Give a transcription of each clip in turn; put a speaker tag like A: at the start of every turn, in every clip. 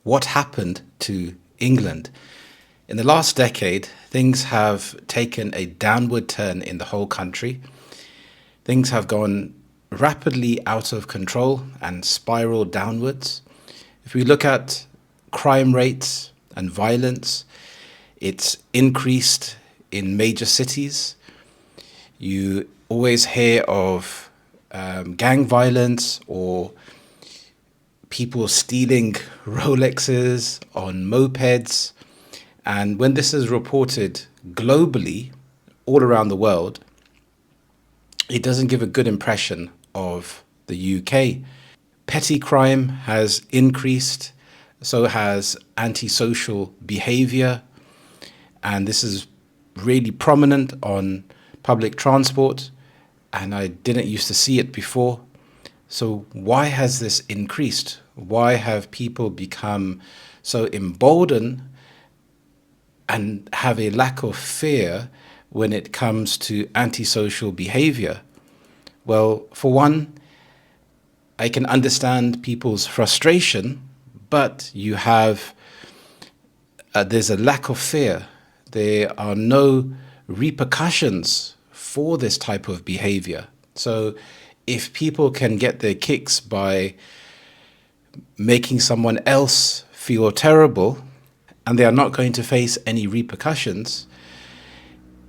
A: what happened to England. In the last decade, things have taken a downward turn in the whole country. Things have gone rapidly out of control and spiraled downwards. If we look at crime rates and violence, it's increased in major cities. You always hear of gang violence or people stealing Rolexes on mopeds. And when this is reported globally, all around the world, it doesn't give a good impression of the UK. Petty crime has increased, so has antisocial behavior, and this is really prominent on public transport, and I didn't used to see it before. So why has this increased? Why have people become so emboldened and have a lack of fear when it comes to antisocial behavior? Well, for one, I can understand people's frustration, but there's a lack of fear. There are no repercussions for this type of behavior. So if people can get their kicks by making someone else feel terrible and they are not going to face any repercussions,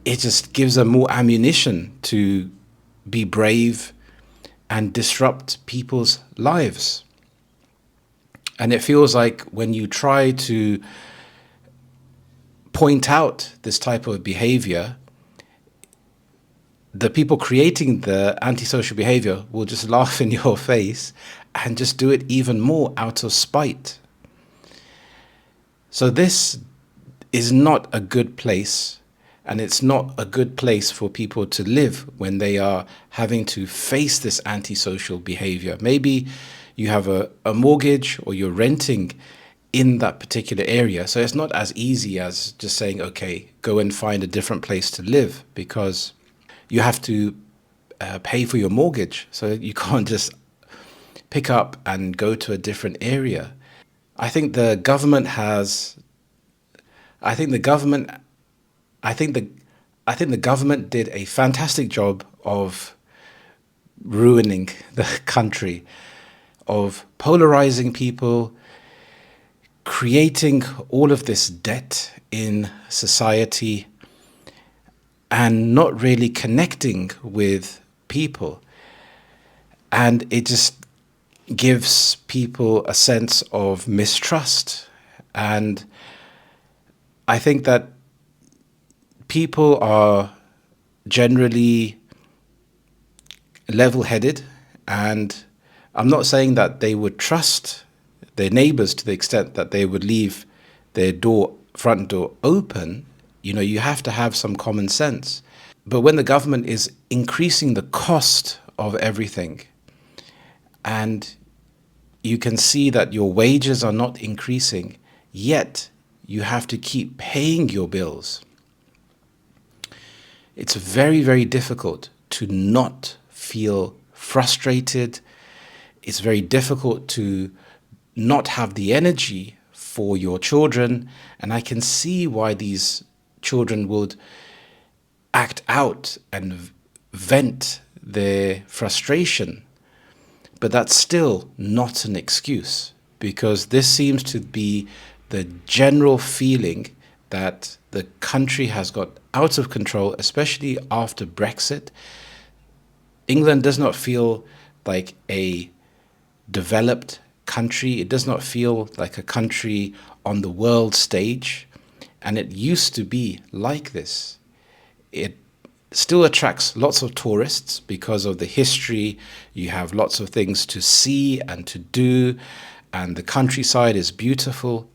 A: it just gives them more ammunition to be brave and disrupt people's lives. And it feels like when you try to point out this type of behavior, the people creating the antisocial behavior will just laugh in your face and just do it even more out of spite. So this is not a good place, and it's not a good place for people to live when they are having to face this antisocial behavior. Maybe you have a mortgage or you're renting in that particular area. So it's not as easy as just saying, okay, go and find a different place to live, because you have to pay for your mortgage. So you can't just pick up and go to a different area. I think the government did a fantastic job of ruining the country, of polarizing people, creating all of this debt in society, and not really connecting with people. And it just gives people a sense of mistrust. And I think that people are generally level-headed, and I'm not saying that they would trust their neighbors to the extent that they would leave their front door open. You know, you have to have some common sense. But when the government is increasing the cost of everything, and you can see that your wages are not increasing, yet you have to keep paying your bills, it's very, very difficult to not feel frustrated. It's very difficult to not have the energy for your children. And I can see why these children would act out and vent their frustration. But that's still not an excuse, because this seems to be the general feeling that the country has got out of control, especially after Brexit. England does not feel like a developed country. It does not feel like a country on the world stage. And it used to be like this. It still attracts lots of tourists because of the history. You have lots of things to see and to do, and the countryside is beautiful.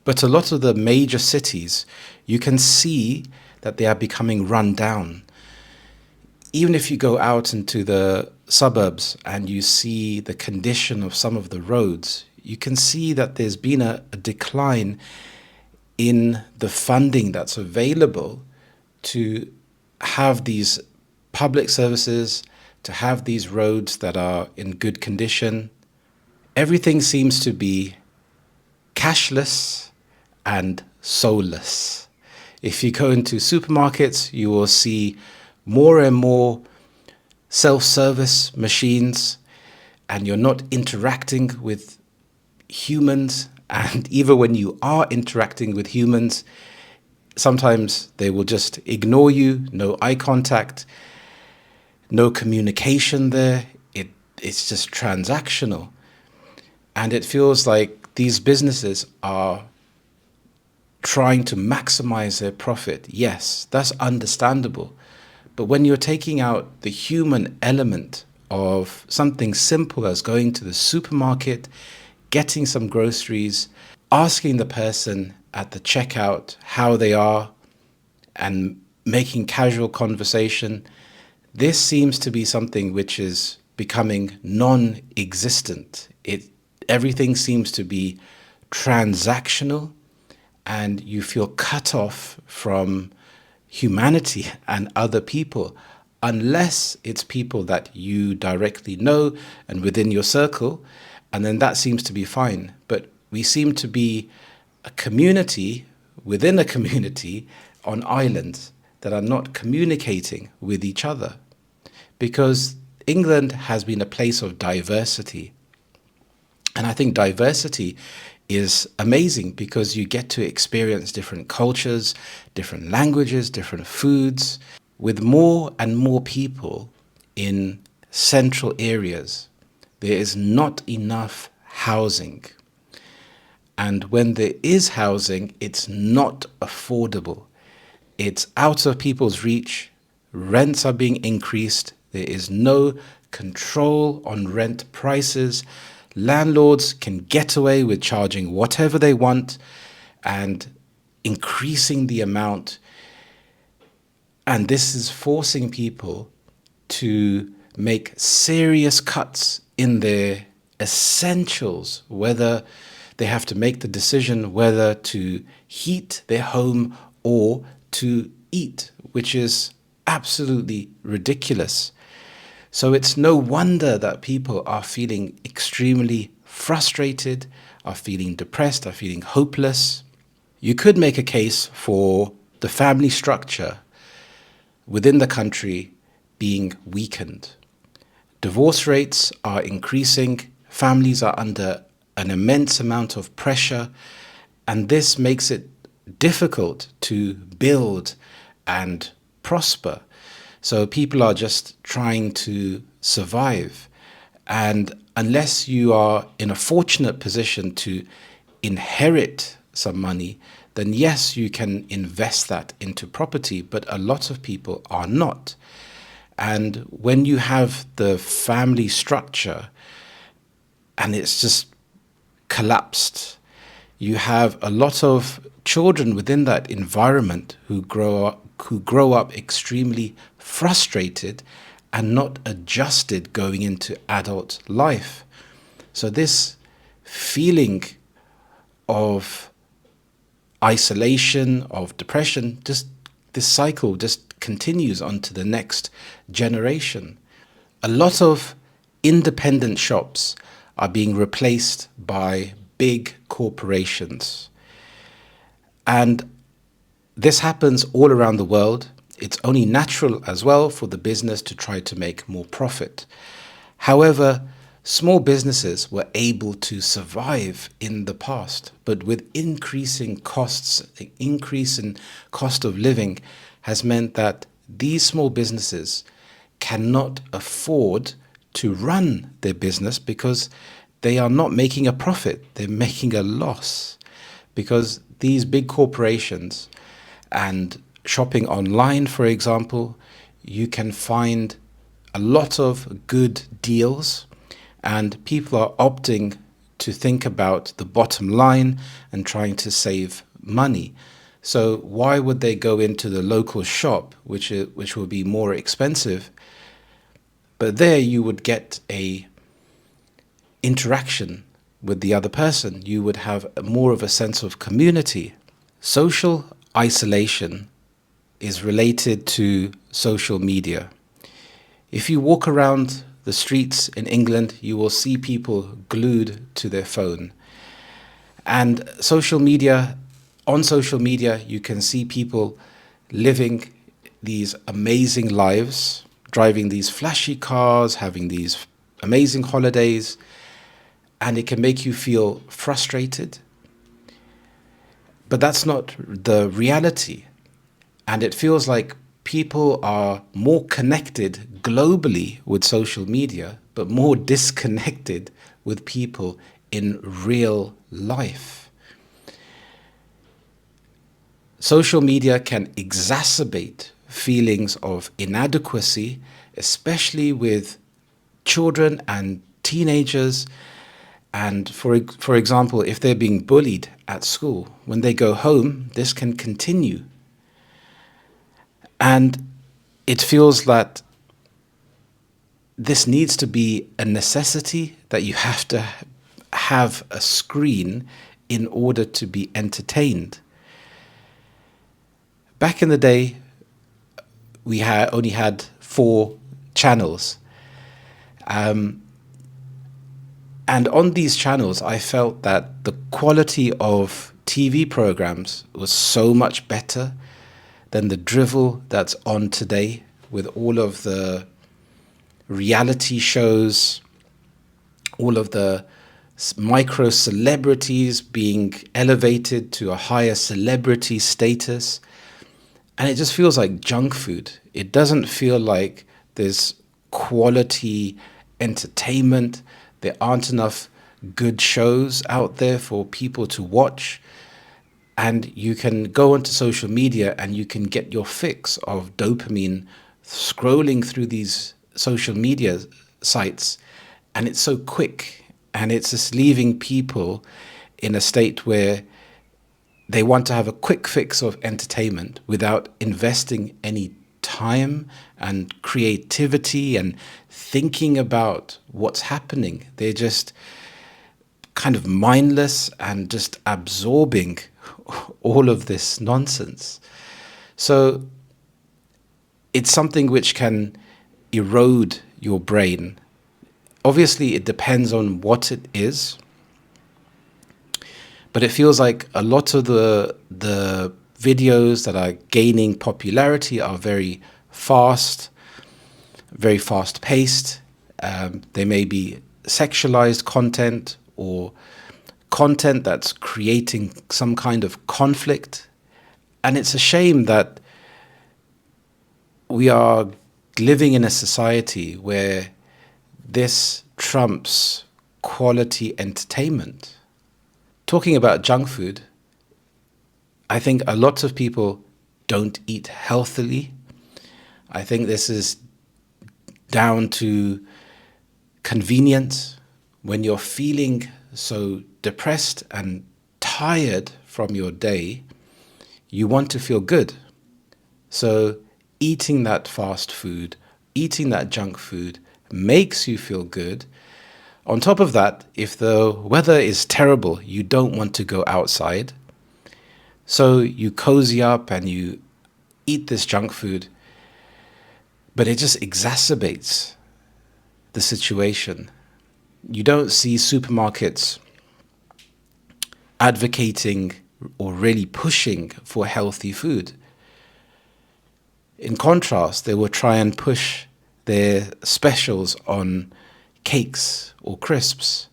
A: But a lot of the major cities, you can see that they are becoming run down. Even if you go out into the suburbs and you see the condition of some of the roads, you can see that there's been a decline in the funding that's available to have these public services, to have these roads that are in good condition. Everything seems to be cashless and soulless. If you go into supermarkets, you will see more and more self-service machines, and you're not interacting with humans. And even when you are interacting with humans, sometimes they will just ignore you, no eye contact, no communication there. It's just transactional. And it feels like these businesses are trying to maximize their profit. Yes, that's understandable. But when you're taking out the human element of something simple as going to the supermarket, getting some groceries, asking the person at the checkout how they are, and making casual conversation, this seems to be something which is becoming non-existent. Everything seems to be transactional, and you feel cut off from humanity and other people, unless it's people that you directly know and within your circle, and then that seems to be fine. But we seem to be a community within a community on islands that are not communicating with each other, because England has been a place of diversity. And I think diversity is amazing because you get to experience different cultures, different languages, different foods. With more and more people in central areas, there is not enough housing. And when there is housing, it's not affordable. It's out of people's reach. Rents are being increased. There is no control on rent prices. Landlords can get away with charging whatever they want and increasing the amount. And this is forcing people to make serious cuts in their essentials, whether they have to make the decision whether to heat their home or to eat, which is absolutely ridiculous. So it's no wonder that people are feeling extremely frustrated, are feeling depressed, are feeling hopeless. You could make a case for the family structure within the country being weakened. Divorce rates are increasing, families are under an immense amount of pressure, and this makes it difficult to build and prosper. So people are just trying to survive. And unless you are in a fortunate position to inherit some money, then yes, you can invest that into property, but a lot of people are not. And when you have the family structure and it's just collapsed, you have a lot of children within that environment who grow up extremely frustrated and not adjusted going into adult life. So this feeling of isolation, of depression, just this cycle just continues on to the next generation. A lot of independent shops are being replaced by big corporations. And this happens all around the world. It's only natural as well for the business to try to make more profit. However, small businesses were able to survive in the past, but with increasing costs, the increase in cost of living has meant that these small businesses cannot afford to run their business because they are not making a profit. They're making a loss because these big corporations and shopping online, for example, you can find a lot of good deals, and people are opting to think about the bottom line and trying to save money. So why would they go into the local shop, which will be more expensive? But there you would get a interaction with the other person. You would have more of a sense of community. Social isolation is related to social media. If you walk around the streets in England, you will see people glued to their phone. And on social media, you can see people living these amazing lives, driving these flashy cars, having these amazing holidays, and it can make you feel frustrated. But that's not the reality. And it feels like people are more connected globally with social media, but more disconnected with people in real life. Social media can exacerbate feelings of inadequacy, especially with children and teenagers. And for example, if they're being bullied at school, when they go home, this can continue. And it feels that this needs to be a necessity, that you have to have a screen in order to be entertained. Back in the day, we only had 4 channels. And on these channels, I felt that the quality of TV programs was so much better than the drivel that's on today, with all of the reality shows, all of the micro celebrities being elevated to a higher celebrity status. And it just feels like junk food. It doesn't feel like there's quality entertainment. There aren't enough good shows out there for people to watch. And you can go onto social media and you can get your fix of dopamine scrolling through these social media sites. And it's so quick. And it's just leaving people in a state where they want to have a quick fix of entertainment without investing any time and creativity and thinking about what's happening. They're just kind of mindless and just absorbing all of this nonsense. So it's something which can erode your brain. Obviously, it depends on what it is. But it feels like a lot of the videos that are gaining popularity are very fast paced. They may be sexualized content or content that's creating some kind of conflict. And it's a shame that we are living in a society where this trumps quality entertainment. Talking about junk food, I think a lot of people don't eat healthily. I think this is down to convenience. When you're feeling so depressed and tired from your day, you want to feel good. So eating that fast food, eating that junk food makes you feel good. On top of that, if the weather is terrible, you don't want to go outside. So you cozy up and you eat this junk food, but it just exacerbates the situation. You don't see supermarkets advocating or really pushing for healthy food. In contrast, they will try and push their specials on cakes or crisps.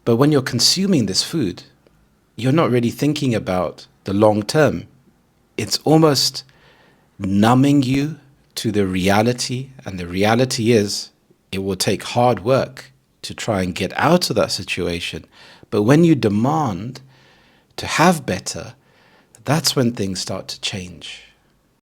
A: But when you're consuming this food, you're not really thinking about the long term. It's almost numbing you to the reality, and the reality is it will take hard work to try and get out of that situation. But when you demand to have better, that's when things start to change.